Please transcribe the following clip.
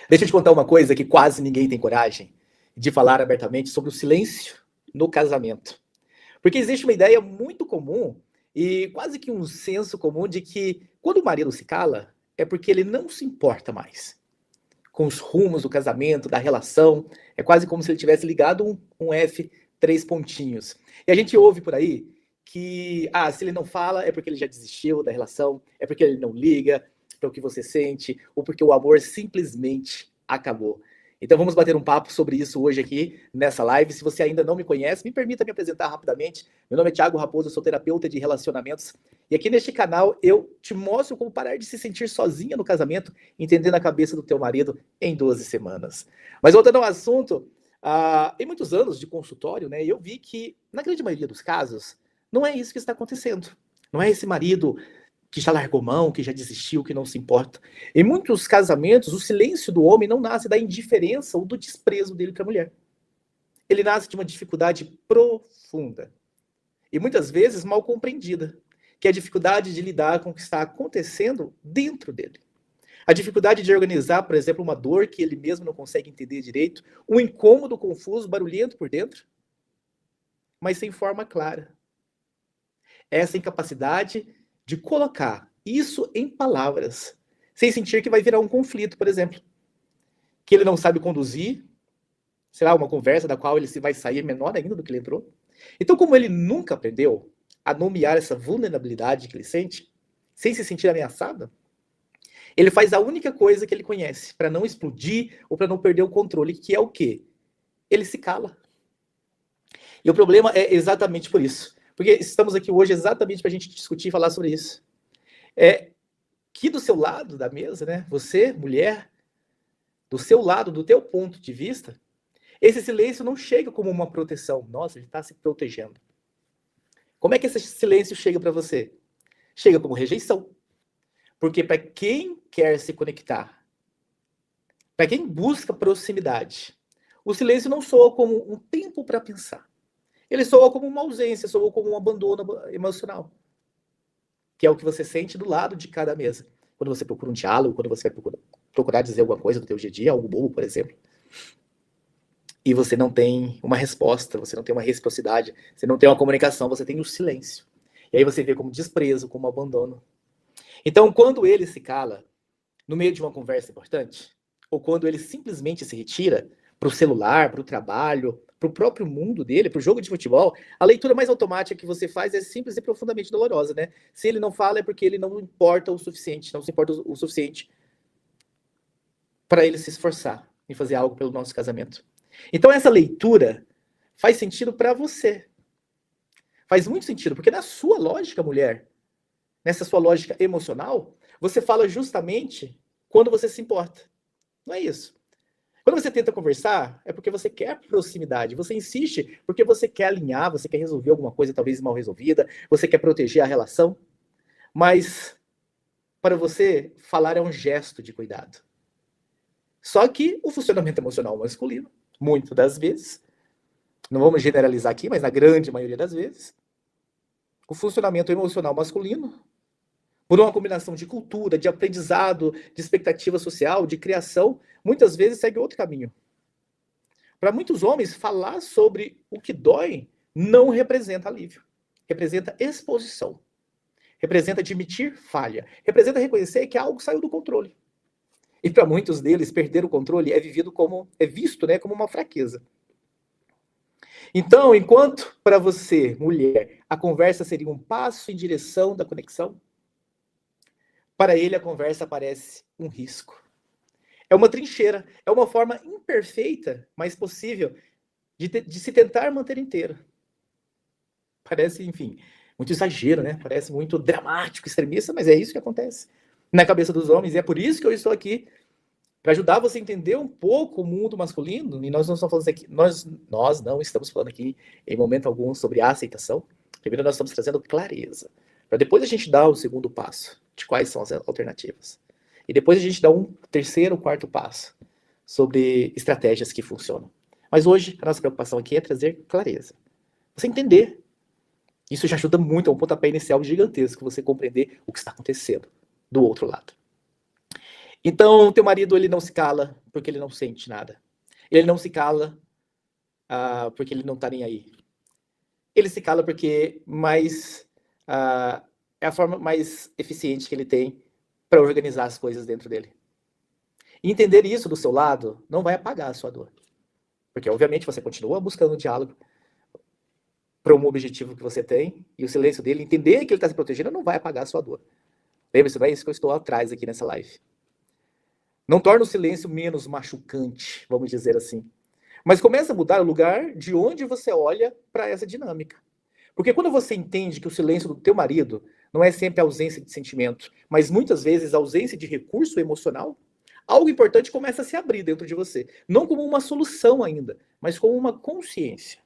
Deixa eu te contar uma coisa que quase ninguém tem coragem de falar abertamente sobre o silêncio no casamento. Porque existe uma ideia muito comum e quase que um senso comum de que quando o marido se cala, é porque ele não se importa mais com os rumos do casamento, da relação. É quase como se ele tivesse ligado um F, três pontinhos. E a gente ouve por aí que, se ele não fala é porque ele já desistiu da relação, é porque ele não liga para o que você sente, ou porque o amor simplesmente acabou. Então vamos bater um papo sobre isso hoje aqui nessa live. Se você ainda não me conhece, me permita me apresentar rapidamente. Meu nome é Thiago Raposo, eu sou terapeuta de relacionamentos. E aqui neste canal eu te mostro como parar de se sentir sozinha no casamento, entendendo a cabeça do teu marido em 12 semanas. Mas voltando ao assunto, em muitos anos de consultório, né, eu vi que, na grande maioria dos casos, não é isso que está acontecendo. Não é esse marido que já largou mão, que já desistiu, que não se importa. Em muitos casamentos, o silêncio do homem não nasce da indiferença ou do desprezo dele para a mulher. Ele nasce de uma dificuldade profunda e muitas vezes mal compreendida, que é a dificuldade de lidar com o que está acontecendo dentro dele. A dificuldade de organizar, por exemplo, uma dor que ele mesmo não consegue entender direito, um incômodo confuso, barulhento por dentro, mas sem forma clara. Essa incapacidade de colocar isso em palavras, sem sentir que vai virar um conflito, por exemplo, que ele não sabe conduzir, será uma conversa da qual ele vai sair menor ainda do que ele entrou. Então, como ele nunca aprendeu a nomear essa vulnerabilidade que ele sente, sem se sentir ameaçado, ele faz a única coisa que ele conhece para não explodir ou para não perder o controle, que é o quê? Ele se cala. E o problema é exatamente por isso. Porque estamos aqui hoje exatamente para a gente discutir e falar sobre isso. Que do seu lado da mesa, né? Você, mulher, do seu lado, do teu ponto de vista, esse silêncio não chega como uma proteção. Nossa, ele está se protegendo. Como é que esse silêncio chega para você? Chega como rejeição. Porque para quem quer se conectar, para quem busca proximidade, o silêncio não soa como um tempo para pensar. Ele soa como uma ausência, soa como um abandono emocional. Que é o que você sente do lado de cada mesa. Quando você procura um diálogo, quando você vai procurar dizer alguma coisa do teu dia a dia, algo bobo, por exemplo. E você não tem uma resposta, você não tem uma reciprocidade, você não tem uma comunicação, você tem o silêncio. E aí você vê como desprezo, como abandono. Então, quando ele se cala, no meio de uma conversa importante, ou quando ele simplesmente se retira para o celular, para o trabalho, para o próprio mundo dele, para o jogo de futebol, a leitura mais automática que você faz é simples e profundamente dolorosa, né? Se ele não fala é porque ele não importa o suficiente, não se importa o suficiente para ele se esforçar em fazer algo pelo nosso casamento. Então essa leitura faz sentido para você. Faz muito sentido, porque na sua lógica, mulher, nessa sua lógica emocional, você fala justamente quando você se importa. Não é isso. Quando você tenta conversar, é porque você quer proximidade. Você insiste porque você quer alinhar, você quer resolver alguma coisa talvez mal resolvida, você quer proteger a relação. Mas para você, falar é um gesto de cuidado. Só que o funcionamento emocional masculino, muitas das vezes, não vamos generalizar aqui, mas na grande maioria das vezes, o funcionamento emocional masculino, por uma combinação de cultura, de aprendizado, de expectativa social, de criação, muitas vezes segue outro caminho. Para muitos homens, falar sobre o que dói não representa alívio. Representa exposição. Representa admitir falha. Representa reconhecer que algo saiu do controle. E para muitos deles, perder o controle é visto, né, como uma fraqueza. Então, enquanto para você, mulher, a conversa seria um passo em direção da conexão, para ele a conversa parece um risco. É uma trincheira, é uma forma imperfeita, mas possível, de se tentar manter inteiro. Parece, enfim, muito exagero, né? Parece muito dramático, extremista, mas é isso que acontece na cabeça dos homens. E é por isso que eu estou aqui, para ajudar você a entender um pouco o mundo masculino. E nós não estamos falando aqui, nós não estamos falando aqui em momento algum sobre a aceitação. Primeiro nós estamos trazendo clareza, para depois a gente dar o segundo passo de quais são as alternativas. E depois a gente dá um terceiro, quarto passo sobre estratégias que funcionam. Mas hoje a nossa preocupação aqui é trazer clareza. Você entender. Isso já ajuda muito, é um pontapé inicial gigantesco, você compreender o que está acontecendo do outro lado. Então, teu marido, ele não se cala porque ele não sente nada. Ele não se cala porque ele não está nem aí. Ele se cala porque é a forma mais eficiente que ele tem para organizar as coisas dentro dele. E entender isso do seu lado não vai apagar a sua dor. Porque, obviamente, você continua buscando um diálogo para um objetivo que você tem, e o silêncio dele, entender que ele está se protegendo, não vai apagar a sua dor. Lembre-se, não é isso que eu estou atrás aqui nessa live. Não torna o silêncio menos machucante, vamos dizer assim. Mas começa a mudar o lugar de onde você olha para essa dinâmica. Porque quando você entende que o silêncio do teu marido não é sempre ausência de sentimento, mas muitas vezes ausência de recurso emocional, algo importante começa a se abrir dentro de você. Não como uma solução ainda, mas como uma consciência.